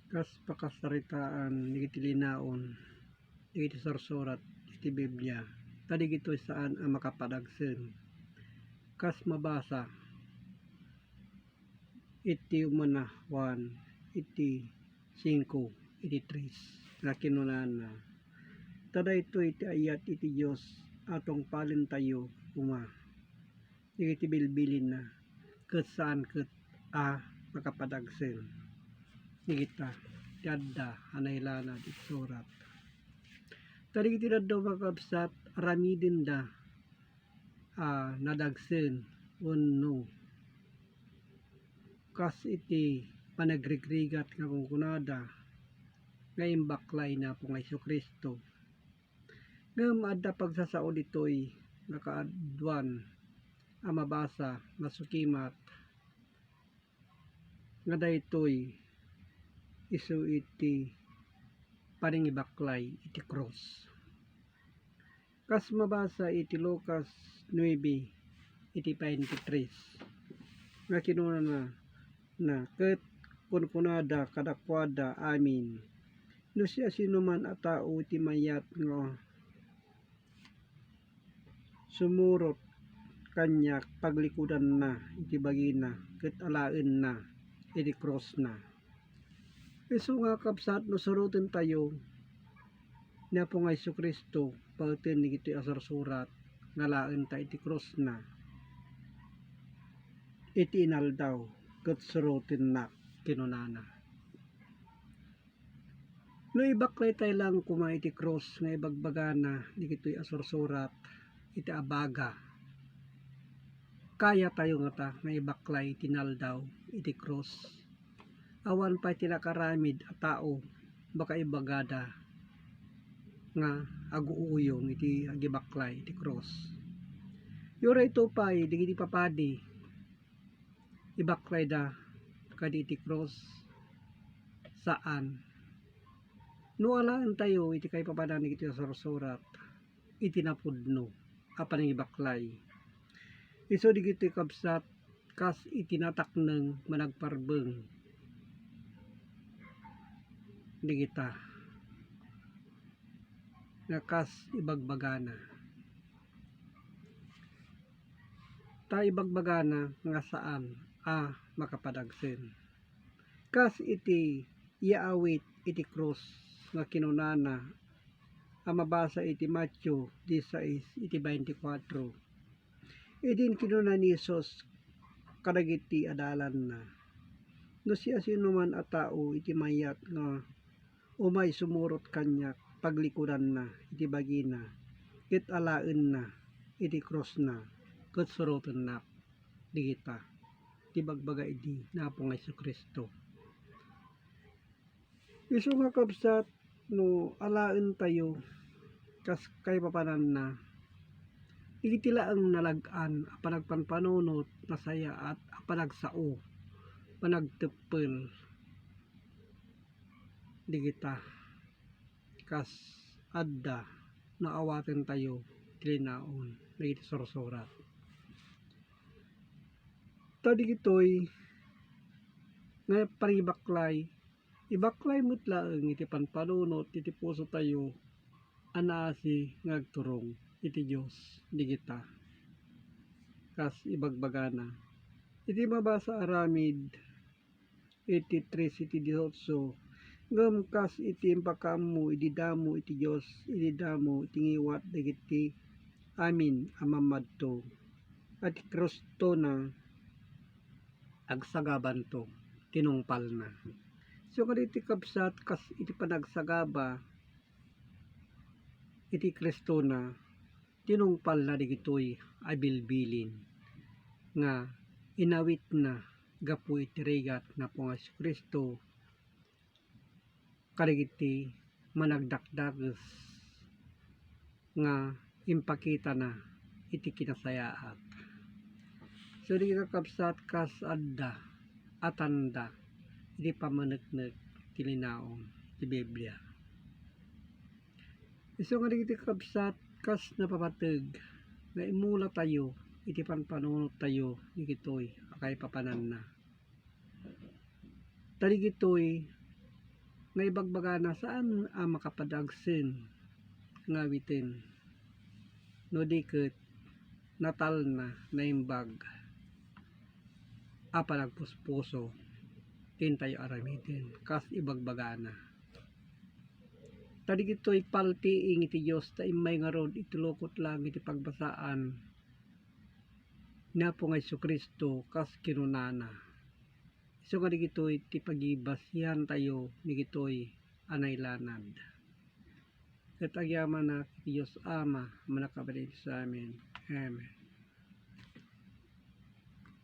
Kas pakasaritaan iti linaon iti sorsorat iti Biblia tadi gito saan ang makapadagsen kas mabasa iti umana 1 iti 5 iti 3 nga kinunana tada ito iti ayat iti Diyos atong palin tayo uma iti bilbilin na ket saan ket makapadagsen kita tiadda anaylana di surat tadi iti daddaw makabsat aramidin da nadagsen wenno kas iti panagrigrigat nga kungkunada nga imbaklay na po nga Jesucristo ngem adda pagsasao ditoy nakaadwan mabasa masukimat nga daytoy isu iti paningibaklay iti cross kas mabasa iti Lucas 9 iti 23 nga kinuna na ket kunkunada kadakwada amin no siya sinuman a tao iti mayat nga sumurot kanyak paglikudan na iti bagina ket alaen na iti cross na isu nga kapsat no surutin tayo na po nga Jesucristo pauten iti asursurat nga laen ta iti cross na iti inaldaw ket surutin na kinunana no ibaklay tayo lang kuma iti cross nga ibagbagana iti asursurat iti abaga kaya tayo nga ta nga ibaklay tinaldaw iti cross awan pa iti nakaramid a tao baka ibagada nga aguuyong iti agibaklay iti cross yura ito pa digiti papadi ibaklay da kadi iti cross saan no alaan tayo iti kay papadan iti sursurat iti napudno apan ibaklay iso digiti kabsat kas itinatakneng managparbeng digita nga kas ibagbagana ta ibagbagana nga saan makapadagsen kas iti iaawit iti cross nga kinunana mabasa iti Matthew 16 iti 24 idin kinuna ni Jesus kadagiti adalan na no siya sinuman a tao iti mayat nga umay sumurot kanyak paglikudan na iti bagina ket alaen na iti cross na ket suroten na digita ti bagbaga idi na po nga Jesucristo isu nga kabsat no alaen tayo kas kay papanan na iti laeng nalag-an panagpanpanunot nasaya at panagsao panagteppel digita kas adda naawaten tayo tilinaon iti sursurat tadi gitoy nga paribaklay ibaklay mo't laeng iti panpanunot iti puso tayo anaasi ngagturong iti Dios digita kas ibagbagana iti mabasa aramid iti 3 iti 18 ngem kas iti impakaammo iti damo iti Dios iti damo iti ngiwat dagiti amin a mamadto at Kristo na agsagaban to tinungpal na so kaditi kabsat kas iti panagsagaba iti Kristo na tinungpal na digitoy ay bilbilin nga inawit na gapu iti rigat na po nga Kristo kadagiti managdakdages nga impakita na iti kinasayaat so di kakabsat kas adda atanda iti pamaneknek ti linaon ti Biblia iso nga digiti kakabsat kas napapateg nga imula tayo iti panpanunot tayo digitoy akay papanan na tadigitoy nga ibagbaga na saan makapadagsin nga witin no diket natal na naimbag panagpuspuso tayo aramidin kas ibagbaga na tadi gito'y paltiing iti Diyos ta imay nga rod itulokot lang iti pagbasaan na po nga Kristo kas kinunana so nga digito'y ti pagibasyan tayo digito'y anaylanad at agyaman na Diyos Ama manakabalid sa amin. Amen.